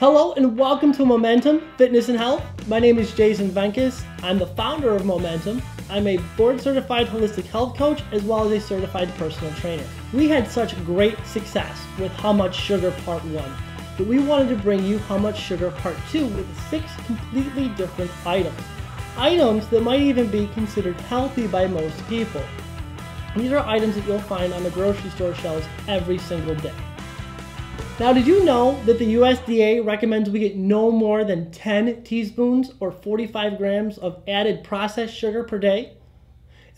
Hello and welcome to Momentum Fitness and Health. My name is Jason Venkis. I'm the founder of Momentum. I'm a board-certified holistic health coach as well as a certified personal trainer. We had such great success with How Much Sugar Part 1 that we wanted to bring you How Much Sugar Part 2 with 6 completely different items. Items that might even be considered healthy by most people. These are items that you'll find on the grocery store shelves every single day. Now, did you know that the USDA recommends we get no more than 10 teaspoons or 45 grams of added processed sugar per day?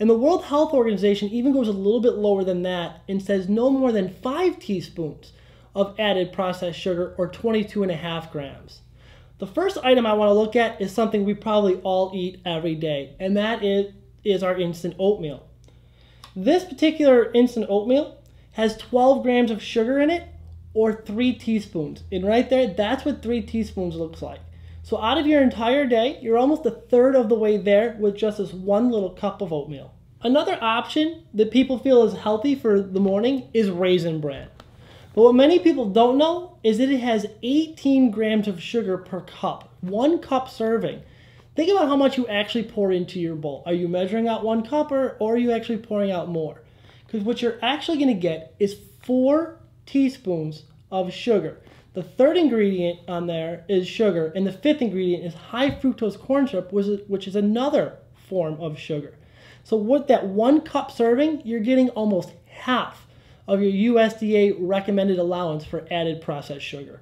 And the World Health Organization even goes a little bit lower than that and says no more than 5 teaspoons of added processed sugar or 22.5 grams. The first item I want to look at is something we probably all eat every day, and that is our instant oatmeal. This particular instant oatmeal has 12 grams of sugar in it, or 3 teaspoons. And right there, that's what 3 teaspoons looks like. So out of your entire day, you're almost a third of the way there with just this one little cup of oatmeal. Another option that people feel is healthy for the morning is Raisin Bran. But what many people don't know is that it has 18 grams of sugar per cup, 1 cup serving. Think about how much you actually pour into your bowl. Are you measuring out 1 cup or are you actually pouring out more? Because what you're actually gonna get is 4 teaspoons of sugar. The third ingredient on there is sugar, and the 5th ingredient is high fructose corn syrup, which is another form of sugar. So with that 1 cup serving, you're getting almost half of your USDA recommended allowance for added processed sugar.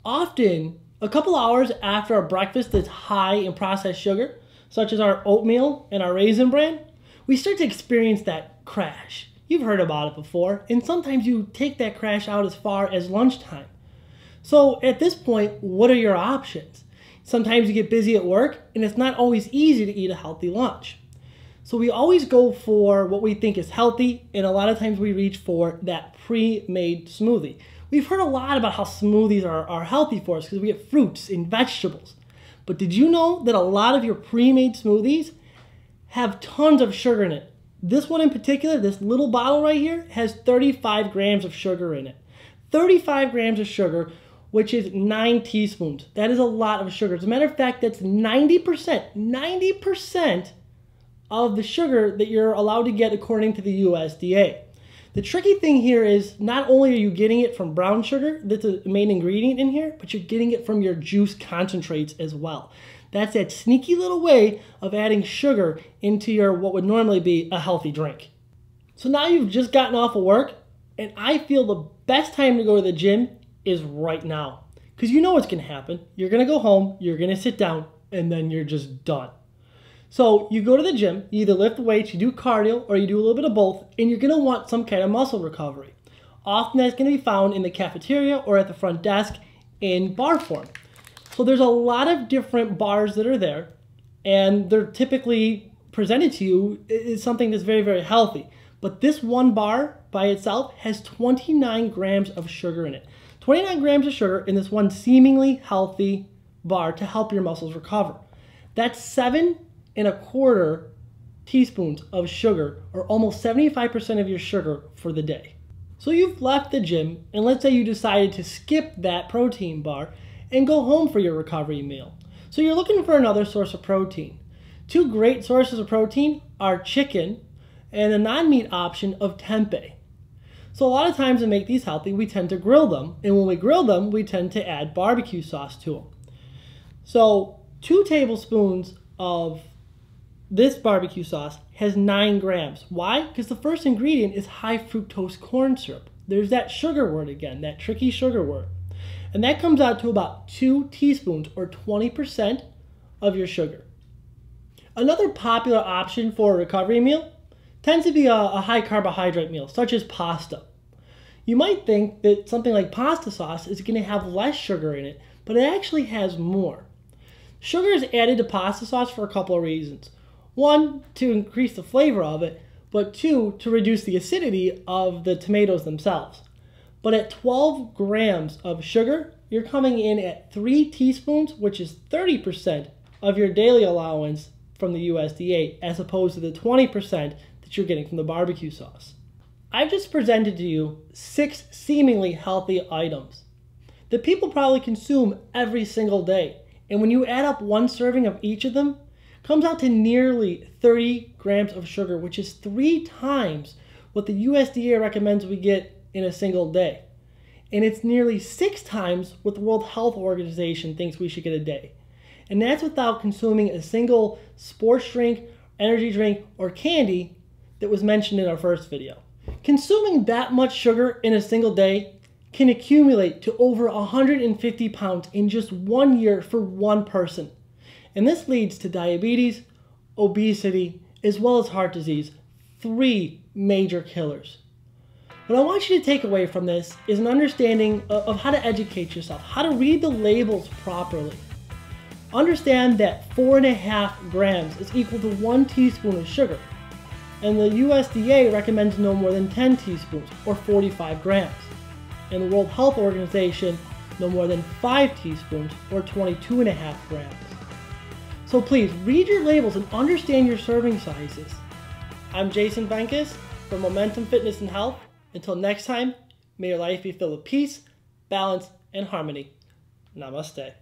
Often, a couple hours after a breakfast that's high in processed sugar, such as our oatmeal and our Raisin Bran, we start to experience that crash. You've heard about it before, and sometimes you take that crash out as far as lunchtime. So at this point, what are your options? Sometimes you get busy at work, and it's not always easy to eat a healthy lunch. So we always go for what we think is healthy, and a lot of times we reach for that pre-made smoothie. We've heard a lot about how smoothies are healthy for us because we get fruits and vegetables. But did you know that a lot of your pre-made smoothies have tons of sugar in it? This one in particular, this little bottle right here, has 35 grams of sugar in it. 35 grams of sugar, which is 9 teaspoons. That is a lot of sugar. As a matter of fact, that's 90% of the sugar that you're allowed to get according to the USDA. The tricky thing here is not only are you getting it from brown sugar, that's a main ingredient in here, but you're getting it from your juice concentrates as well. That's that sneaky little way of adding sugar into your what would normally be a healthy drink. So now you've just gotten off of work, and I feel the best time to go to the gym is right now. Because you know what's going to happen. You're going to go home, you're going to sit down, and then you're just done. So you go to the gym, you either lift weights, you do cardio, or you do a little bit of both, and you're going to want some kind of muscle recovery. Often that's going to be found in the cafeteria or at the front desk in bar form. So there's a lot of different bars that are there, and they're typically presented to you as something that's very, very healthy. But this one bar by itself has 29 grams of sugar in it. 29 grams of sugar in this one seemingly healthy bar to help your muscles recover. That's 7.25 teaspoons of sugar, or almost 75% of your sugar for the day. So you've left the gym, and let's say you decided to skip that protein bar and go home for your recovery meal. So you're looking for another source of protein. 2 great sources of protein are chicken and a non-meat option of tempeh. So a lot of times to make these healthy, we tend to grill them. And when we grill them, we tend to add barbecue sauce to them. So 2 tablespoons of this barbecue sauce has 9 grams. Why? Because the first ingredient is high fructose corn syrup. There's that sugar word again, that tricky sugar word. And that comes out to about 2 teaspoons or 20% of your sugar. Another popular option for a recovery meal tends to be a high carbohydrate meal, such as pasta. You might think that something like pasta sauce is going to have less sugar in it, but it actually has more. Sugar is added to pasta sauce for a couple of reasons. 1, to increase the flavor of it, but 2, to reduce the acidity of the tomatoes themselves. But at 12 grams of sugar, you're coming in at 3 teaspoons, which is 30% of your daily allowance from the USDA, as opposed to the 20% that you're getting from the barbecue sauce. I've just presented to you 6 seemingly healthy items. that people probably consume every single day. And when you add up one serving of each of them, it comes out to nearly 30 grams of sugar, which is 3 times what the USDA recommends we get in a single day. And it's nearly 6 times what the World Health Organization thinks we should get a day. And that's without consuming a single sports drink, energy drink, or candy that was mentioned in our first video. Consuming that much sugar in a single day can accumulate to over 150 pounds in just 1 year for one person. And this leads to diabetes, obesity, as well as heart disease, 3 major killers. What I want you to take away from this is an understanding of how to educate yourself, how to read the labels properly. Understand that 4.5 grams is equal to 1 teaspoon of sugar, and the USDA recommends no more than 10 teaspoons, or 45 grams, and the World Health Organization no more than 5 teaspoons, or 22.5 grams. So please, read your labels and understand your serving sizes. I'm Jason Benkes from Momentum Fitness and Health. Until next time, may your life be filled with peace, balance, and harmony. Namaste.